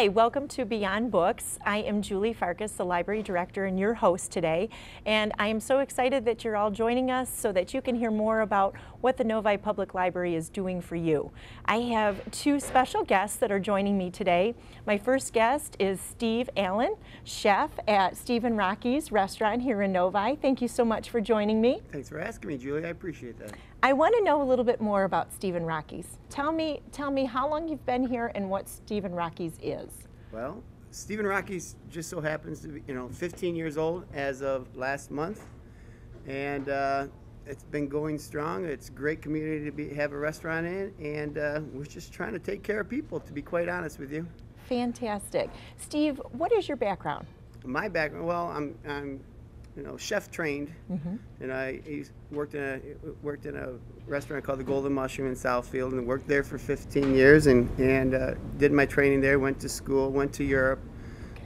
Hi, welcome to Beyond Books. I am Julie Farkas, the library director and your host today, and I am so excited that you're all joining us so that you can hear more about what the Novi Public Library is doing for you. I have two special guests that are joining me today. My first guest is Steve Allen, chef at Steve and Rocky's restaurant here in Novi. Thank you so much for joining me. Thanks for asking me, Julie. I appreciate that. I want to know a little bit more about Steve and Rocky's. Tell me how long you've been here and what Steve and Rocky's is. Well, Steve and Rocky's just so happens to be, 15 years old as of last month, and it's been going strong. It's a great community to have a restaurant in, and we're just trying to take care of people, to be quite honest with you. Fantastic. Steve, what is your background? My background, well, I'm chef trained, and I worked in a restaurant called the Golden Mushroom in Southfield, and worked there for 15 years, and did my training there. Went to school, went to Europe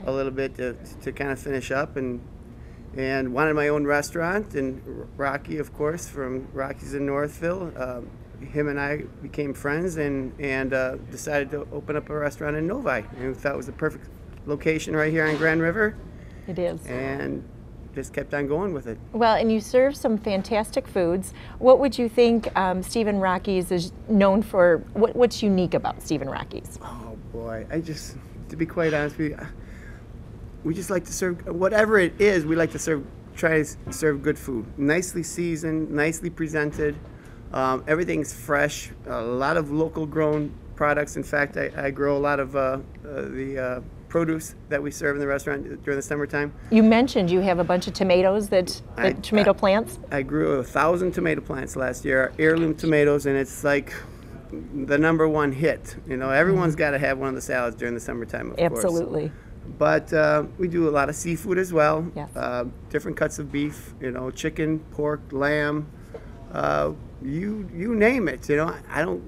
a little bit to kind of finish up, and wanted my own restaurant. And Rocky, of course, from Rocky's in Northville, him and I became friends, and decided to open up a restaurant in Novi, and we thought it was the perfect location right here on Grand River. It is. And just kept on going with it. Well, and you serve some fantastic foods. What would you think Steve and Rocky's is known for? What's unique about Steve and Rocky's? Oh boy, to be quite honest with you, we just like to serve, whatever it is, we like to try to serve good food. Nicely seasoned, nicely presented. Everything's fresh, a lot of local grown products. In fact, I grow a lot of the produce that we serve in the restaurant during the summertime. You mentioned you have a bunch of tomatoes, tomato plants. I grew 1,000 tomato plants last year, heirloom tomatoes, and it's like the #1 hit. Everyone's got to have one of the salads during the summertime, of course. Absolutely. But we do a lot of seafood as well. Yes. Different cuts of beef, chicken, pork, lamb, you name it. I don't,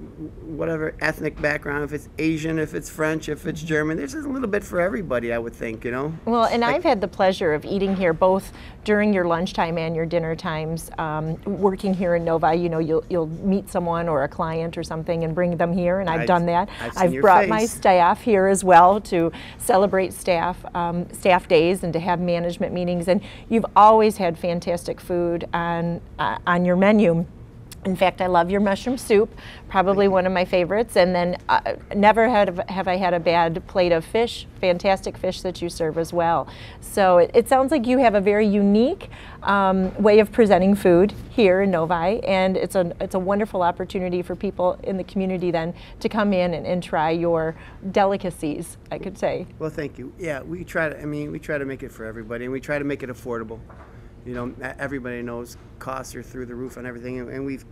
whatever ethnic background, if it's Asian, if it's French, if it's German, there's a little bit for everybody, I would think. Well, and I've had the pleasure of eating here both during your lunchtime and your dinner times. Working here in Novi, you'll meet someone or a client or something and bring them here, and I've done that. I've brought my staff here as well to celebrate staff days and to have management meetings, and you've always had fantastic food on your menu. In fact, I love your mushroom soup, probably one of my favorites. And then never have I had a bad plate of fish, fantastic fish that you serve as well. So it sounds like you have a very unique way of presenting food here in Novi, and it's a wonderful opportunity for people in the community then to come in and try your delicacies, I could say. Well, thank you. Yeah, we try to make it for everybody, and we try to make it affordable. Everybody knows costs are through the roof on everything, and we've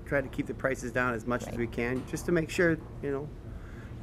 tried to keep the prices down as much as we can, just to make sure,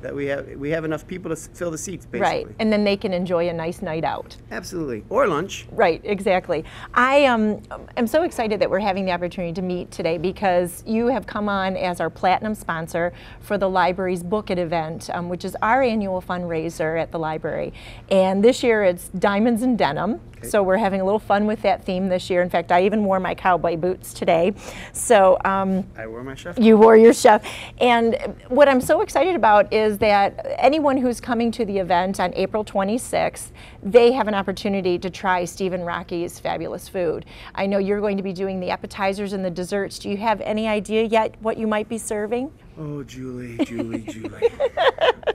that we have enough people to fill the seats, basically. Right, and then they can enjoy a nice night out. Absolutely, or lunch. Right, exactly. I am so excited that we're having the opportunity to meet today because you have come on as our platinum sponsor for the library's Book It event, which is our annual fundraiser at the library. And this year it's Diamonds and Denim. Okay. So we're having a little fun with that theme this year. In fact, I even wore my cowboy boots today. So I wore my chef. You wore your chef. And what I'm so excited about is that anyone who's coming to the event on April 26th, they have an opportunity to try Steve and Rocky's fabulous food. I know you're going to be doing the appetizers and the desserts. Do you have any idea yet what you might be serving? Oh, Julie.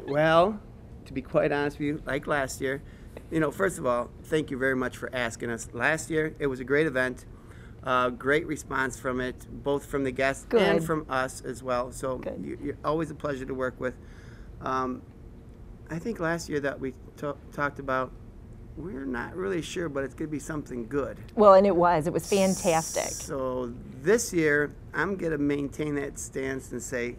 Well, to be quite honest with you, like last year, first of all, thank you very much for asking us. Last year, it was a great event. Great response from it, both from the guests and from us as well. So you're always a pleasure to work with. I think last year that we talked about, we're not really sure, but it's going to be something good. Well, and it was fantastic. So this year, I'm going to maintain that stance and say,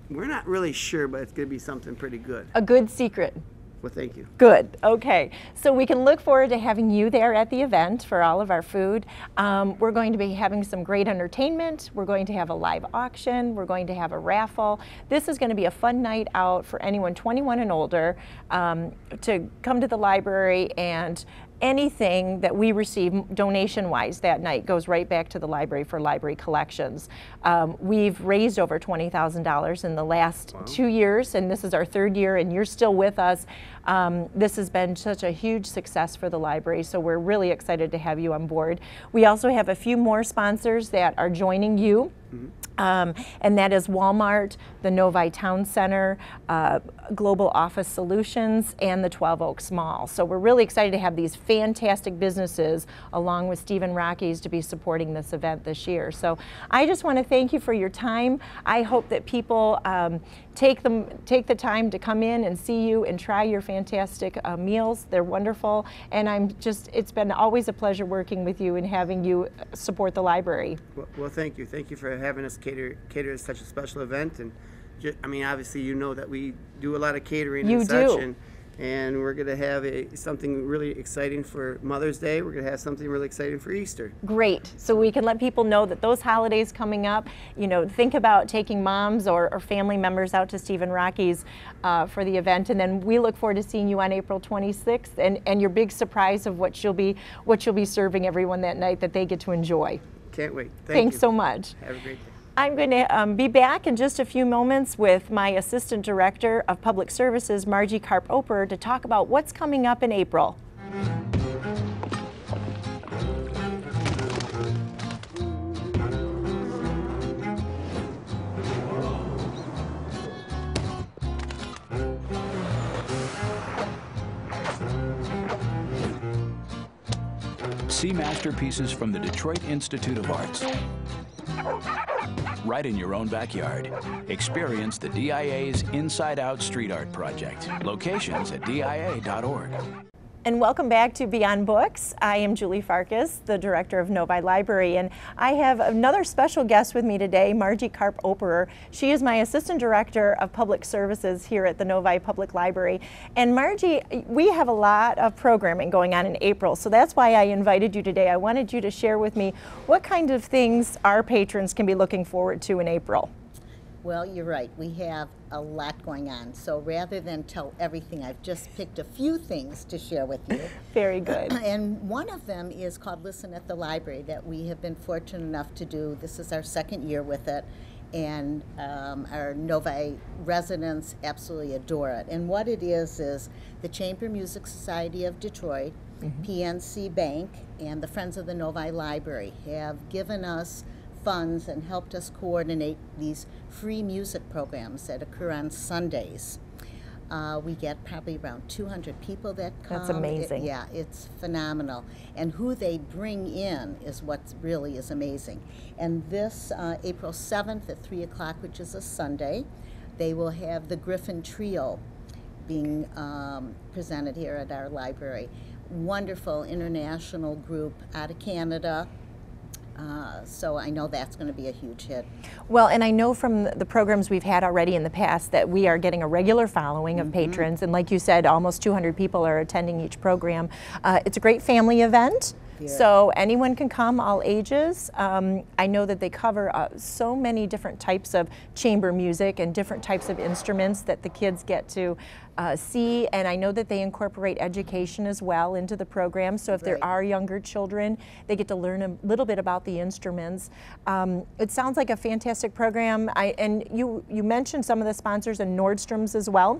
we're not really sure, but it's going to be something pretty good. A good secret. Well, thank you. Good. Okay. So we can look forward to having you there at the event for all of our food. We're going to be having some great entertainment. We're going to have a live auction. We're going to have a raffle. This is going to be a fun night out for anyone 21 and older to come to the library and anything that we receive donation-wise that night goes right back to the library for library collections. We've raised over $20,000 in the last 2 years, and this is our 3rd year, and you're still with us. This has been such a huge success for the library, so we're really excited to have you on board. We also have a few more sponsors that are joining you. And that is Walmart, the Novi Town Center, Global Office Solutions, and the 12 Oaks Mall. So we're really excited to have these fantastic businesses along with Stephen Rockies to be supporting this event this year. So I just want to thank you for your time. I hope that people take the time to come in and see you and try your fantastic meals. They're wonderful, and it's been always a pleasure working with you and having you support the library. Well, thank you. Thank you for having us cater such a special event. And I mean, obviously, you know that we do a lot of catering and such. And we're going to have something really exciting for Mother's Day. We're going to have something really exciting for Easter. Great. So we can let people know that those holidays coming up, think about taking moms or family members out to Stephen Rockies for the event. And then we look forward to seeing you on April 26th and your big surprise of what you'll be serving everyone that night that they get to enjoy. Can't wait. Thanks so much. Have a great day. I'm going to be back in just a few moments with my Assistant Director of Public Services, Margi Karp-Opperer, to talk about what's coming up in April. See masterpieces from the Detroit Institute of Arts right in your own backyard. Experience the DIA's Inside Out Street Art Project. Locations at dia.org. And welcome back to Beyond Books. I am Julie Farkas, the director of Novi Library, and I have another special guest with me today, Margi Karp-Opperer. She is my assistant director of public services here at the Novi Public Library. And Margi, we have a lot of programming going on in April, so that's why I invited you today. I wanted you to share with me what kind of things our patrons can be looking forward to in April. Well, you're right. We have a lot going on. So rather than tell everything, I've just picked a few things to share with you. Very good. And one of them is called Listen at the Library that we have been fortunate enough to do. This is our 2nd year with it. And our Novi residents absolutely adore it. And what it is the Chamber Music Society of Detroit, PNC Bank, and the Friends of the Novi Library have given us funds and helped us coordinate these free music programs that occur on Sundays. We get probably around 200 people that come. That's amazing. It's phenomenal. And who they bring in is what really is amazing. And this April 7th at 3 o'clock, which is a Sunday, they will have the Griffin Trio being presented here at our library. Wonderful international group out of Canada. So I know that's going to be a huge hit. Well, and I know from the programs we've had already in the past that we are getting a regular following of patrons, and like you said, almost 200 people are attending each program. It's a great family event. Yeah. So anyone can come, all ages. I know that they cover so many different types of chamber music and different types of instruments that the kids get to see, and I know that they incorporate education as well into the program. So if there are younger children, they get to learn a little bit about the instruments. It sounds like a fantastic program. And you mentioned some of the sponsors, and Nordstrom's as well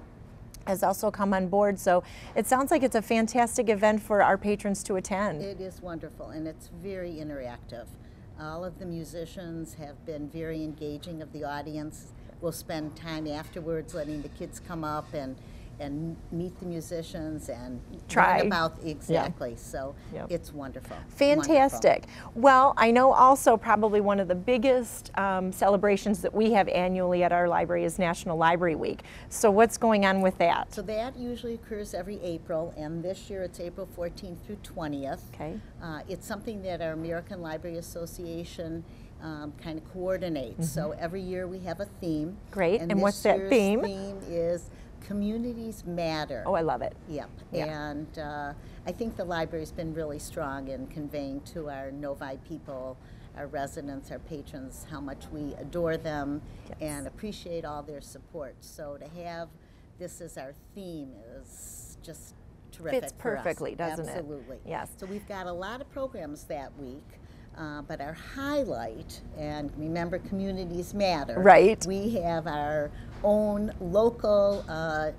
has also come on board. So it sounds like it's a fantastic event for our patrons to attend. It is wonderful, and it's very interactive. All of the musicians have been very engaging of the audience. We'll spend time afterwards letting the kids come up and meet the musicians and learn about So it's wonderful. Fantastic. Wonderful. Well, I know also probably one of the biggest celebrations that we have annually at our library is National Library Week. So what's going on with that? So that usually occurs every April, and this year it's April 14th through 20th. Okay. It's something that our American Library Association kind of coordinates. So every year we have a theme. Great. And what's that theme? This theme is Communities Matter. Oh, I love it. Yep. Yeah. And I think the library's been really strong in conveying to our Novi people, our residents, our patrons, how much we adore them and appreciate all their support. So to have this as our theme is just terrific Fits for us. perfectly, doesn't it? Absolutely. Yes. So we've got a lot of programs that week. But our highlight, and remember, communities matter. Right. We have our own local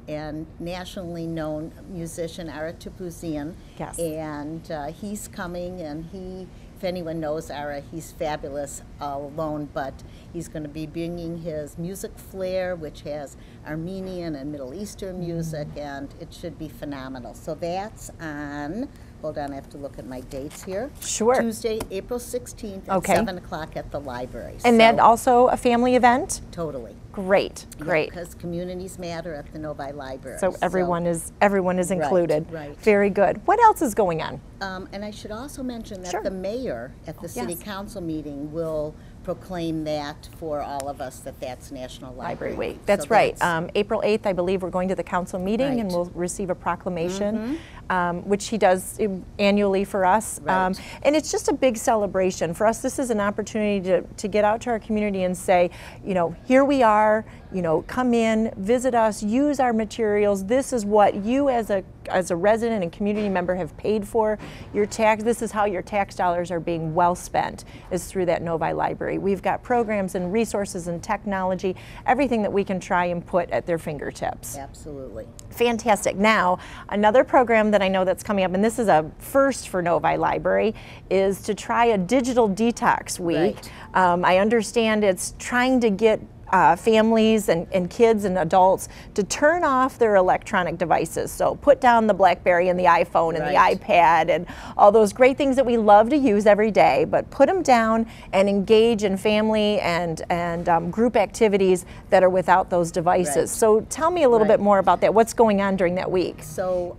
and nationally known musician, Ara Tupuzian. Yes. And he's coming, and if anyone knows Ara, he's fabulous all alone, but he's going to be bringing his music flair, which has Armenian and Middle Eastern music, and it should be phenomenal. So that's on, hold on, I have to look at my dates here. Sure. Tuesday, April 16th at Okay. 7 o'clock at the library. And So, that also a family event? totally. Great, great. Because communities matter at the Novi Library. So everyone is included. right. Very good. What else is going on? And I should also mention that Sure. the mayor at the city Yes. council meeting will proclaim that for all of us, that's National Library Week. That's So right. April 8th, I believe, we're going to the council meeting and Right. we'll receive a proclamation, which he does annually for us. Right. And it's just a big celebration. For us, this is an opportunity to get out to our community and say, you know, here we are, you know, come in, visit us, use our materials. This is what you as a resident and community member have paid for. Your tax, this is how your tax dollars are being well spent, is through that Novi Library. We've got programs and resources and technology, everything that we can try and put at their fingertips. Absolutely. Fantastic. Now, another program that I know that's coming up, and this is a first for Novi Library, is to try a digital detox week. Right. I understand it's trying to get families and kids and adults to turn off their electronic devices. So put down the BlackBerry and the iPhone and Right. the iPad and all those great things that we love to use every day, but put them down and engage in family and group activities that are without those devices. Right. So tell me a little Right. bit more about that. What's going on during that week? So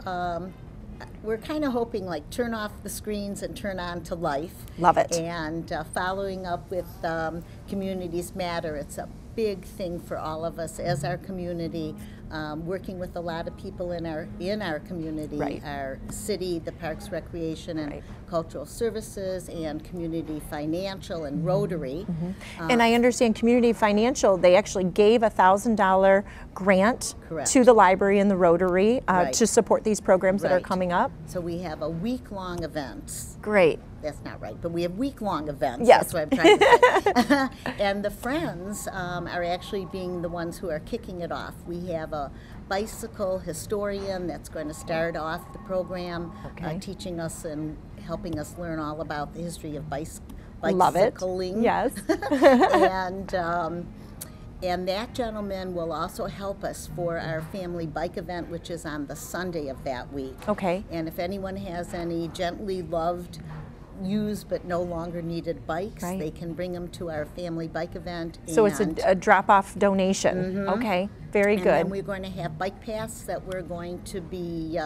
we're kind of hoping, like, turn off the screens and turn on to life. Love it. And following up with Communities Matter, it's a big thing for all of us as our community, working with a lot of people in our community, Right. our city, the Parks, Recreation, and Right. Cultural Services, and Community Financial and Rotary. And I understand Community Financial, they actually gave a $1,000 grant Correct. to the library and the Rotary Right. to support these programs that are Right. coming up. So we have a week-long events. Great. That's not right, but we have week-long events. Yes. That's what I'm trying to say. And the Friends are actually being the ones who are kicking it off. We have a bicycle historian that's going to start off the program, Okay. teaching us and helping us learn all about the history of Love it. bicycling. Yes. And that gentleman will also help us for our family bike event, which is on the Sunday of that week. Okay. And if anyone has any gently loved, used but no longer needed bikes, Right. they can bring them to our family bike event. So it's a drop-off donation. Okay. Very and good. then we're going to have bike paths that we're going to be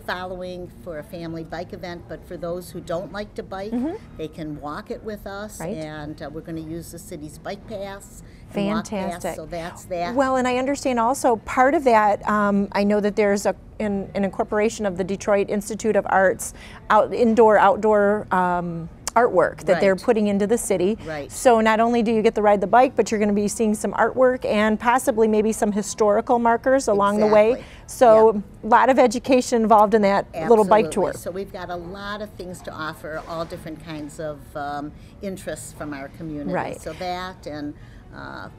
following for a family bike event. But for those who don't like to bike, they can walk it with us. Right. And we're going to use the city's bike paths. And walk paths, Fantastic. so that's that. Well, and I understand also part of that, I know that there's an incorporation of the Detroit Institute of Arts indoor-outdoor artwork that they're Right. putting into the city. Right. So not only do you get to ride the bike, but you're going to be seeing some artwork and possibly maybe some historical markers along the way. Exactly. So a lot of education involved in that little bike tour. Absolutely. So we've got a lot of things to offer, all different kinds of interests from our community. Right. So that and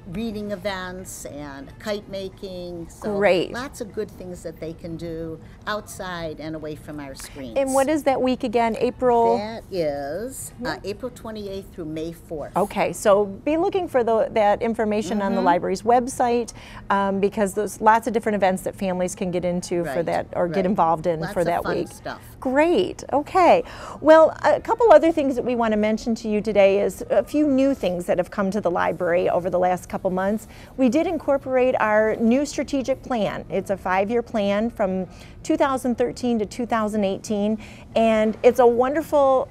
reading events and kite making. So Great. lots of good things that they can do outside and away from our screens. And what is that week again? April? That is April 28th through May 4th. Okay, so be looking for that information on the library's website because there's lots of different events that families can get into for Right, that or get right. involved in Lots for of that fun week. stuff. Great, okay. Well, a couple other things that we want to mention to you today is a few new things that have come to the library over the last couple months. We did incorporate our new strategic plan. It's a 5-year plan from 2013 to 2018, and it's a wonderful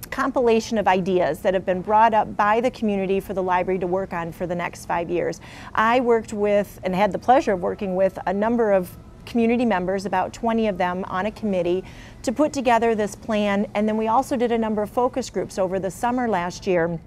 compilation of ideas that have been brought up by the community for the library to work on for the next 5 years. I worked with and had the pleasure of working with a number of community members, about 20 of them on a committee, to put together this plan, and then we also did a number of focus groups over the summer last year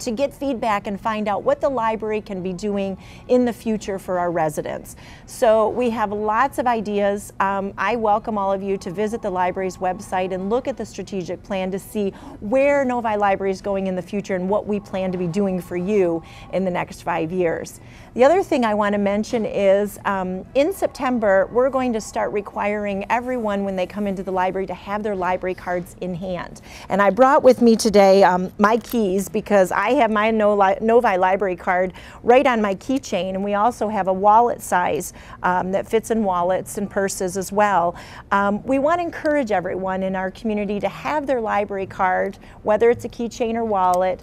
to get feedback and find out what the library can be doing in the future for our residents. So we have lots of ideas. I welcome all of you to visit the library's website and look at the strategic plan to see where Novi Library is going in the future and what we plan to be doing for you in the next 5 years. The other thing I want to mention is in September, we're going to start requiring everyone when they come into the library to have their library cards in hand. And I brought with me today my keys, because I have my Novi library card right on my keychain, and we also have a wallet size that fits in wallets and purses as well. We want to encourage everyone in our community to have their library card, whether it's a keychain or wallet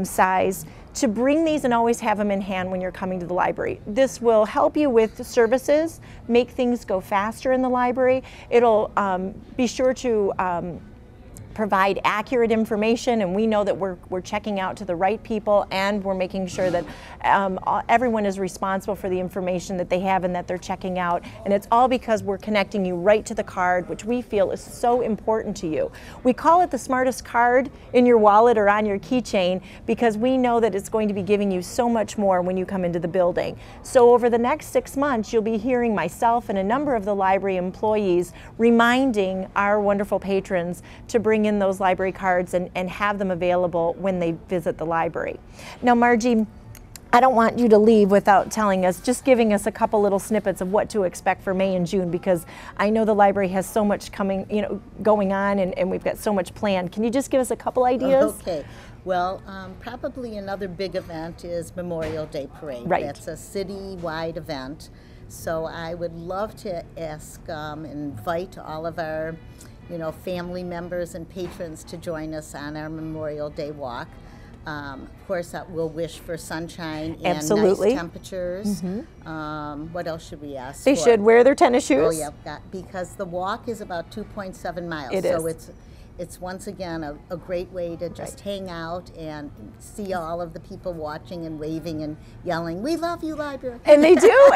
size, to bring these and always have them in hand when you're coming to the library. This will help you with services, make things go faster in the library. It'll be sure to provide accurate information, and we know that we're checking out to the right people, and we're making sure that everyone is responsible for the information that they have and that they're checking out. And it's all because we're connecting you right to the card, which we feel is so important to you. We call it the smartest card in your wallet or on your keychain because we know that it's going to be giving you so much more when you come into the building. So over the next 6 months, you'll be hearing myself and a number of the library employees reminding our wonderful patrons to bring in those library cards and have them available when they visit the library. Now, Margie, I don't want you to leave without telling us, just giving us a couple little snippets of what to expect for May and June, because I know the library has so much going on, and we've got so much planned. Can you just give us a couple ideas? Okay. Well, probably another big event is Memorial Day Parade. Right. That's a city-wide event. So I would love to ask, invite all of our family members and patrons to join us on our Memorial Day walk. Of course, we'll wish for sunshine and Absolutely. nice temperatures. What else should we ask They for? should wear their tennis shoes. Oh, yeah, because the walk is about 2.7 miles. It so is. It's once again a great way to just hang out and see all of the people watching and waving and yelling, "We love you, library." And they do,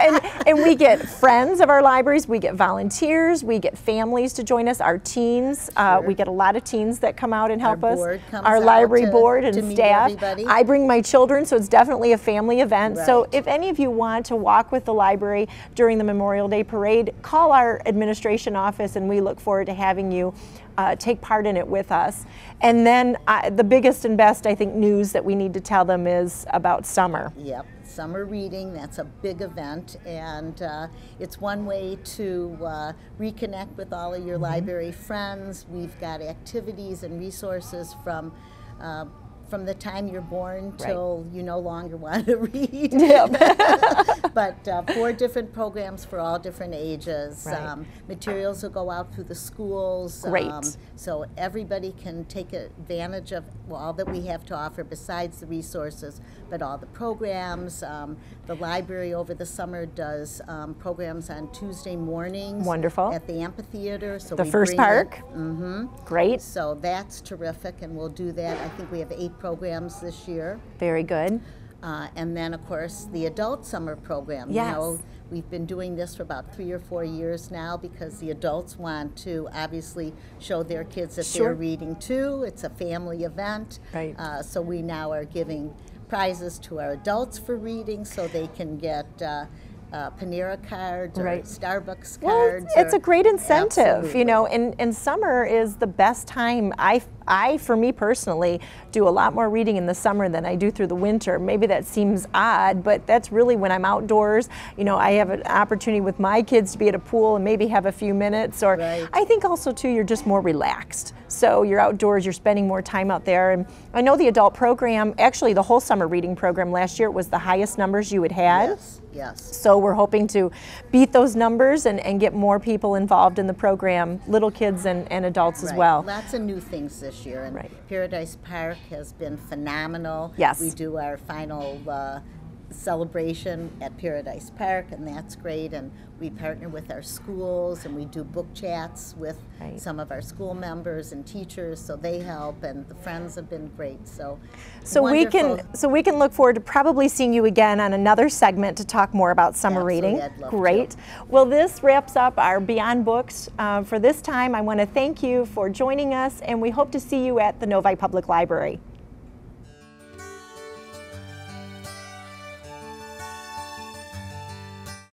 and we get friends of our libraries, we get volunteers, we get families to join us, our teens. Sure. We get a lot of teens that come out and help Our us. board comes Our out library to- board to and meet staff. everybody. I bring my children, so it's definitely a family event. So Right. if any of you want to walk with the library during the Memorial Day Parade, call our administration office, and we look forward to having you take part in it with us. And then the biggest and best, I think, news that we need to tell them is about summer. Yep, summer reading, that's a big event, and it's one way to reconnect with all of your library friends. We've got activities and resources from the time you're born till you no longer want to read. Yep. But 4 different programs for all different ages. Right. Materials will go out through the schools. Great. So everybody can take advantage of all that we have to offer besides the resources, but all the programs. The library over the summer does programs on Tuesday mornings. Wonderful. At the amphitheater. So The we first bring park. Great. So that's terrific, and we'll do that. I think we have 8 programs this year. Very good. And then, of course, the adult summer program. Yes. We've been doing this for about 3 or 4 years now because the adults want to obviously show their kids that Sure. they're reading too. It's a family event. Right. So we now are giving prizes to our adults for reading so they can get Panera cards or Right. Starbucks Well, cards. it's or- a great incentive, Absolutely. and summer is the best time. I, for me personally, do a lot more reading in the summer than I do through the winter. Maybe that seems odd, but that's really when I'm outdoors. I have an opportunity with my kids to be at a pool and maybe have a few minutes, or Right. I think also too, you're just more relaxed. So you're outdoors, you're spending more time out there. And I know the adult program, actually the whole summer reading program last year was the highest numbers you had had. Yes, yes. So we're hoping to beat those numbers and get more people involved in the program, little kids and adults as Right. well. Lots of new things this year, and Right. Paradise Park has been phenomenal. Yes. We do our final celebration at Paradise Park, and that's great. And we partner with our schools, and we do book chats with Right. some of our school members and teachers, so they help, and the friends have been great. So So we can look forward to probably seeing you again on another segment to talk more about summer Absolutely, reading. I'd love Great. Well, this wraps up our Beyond Books for this time. I want to thank you for joining us, and we hope to see you at the Novi Public Library.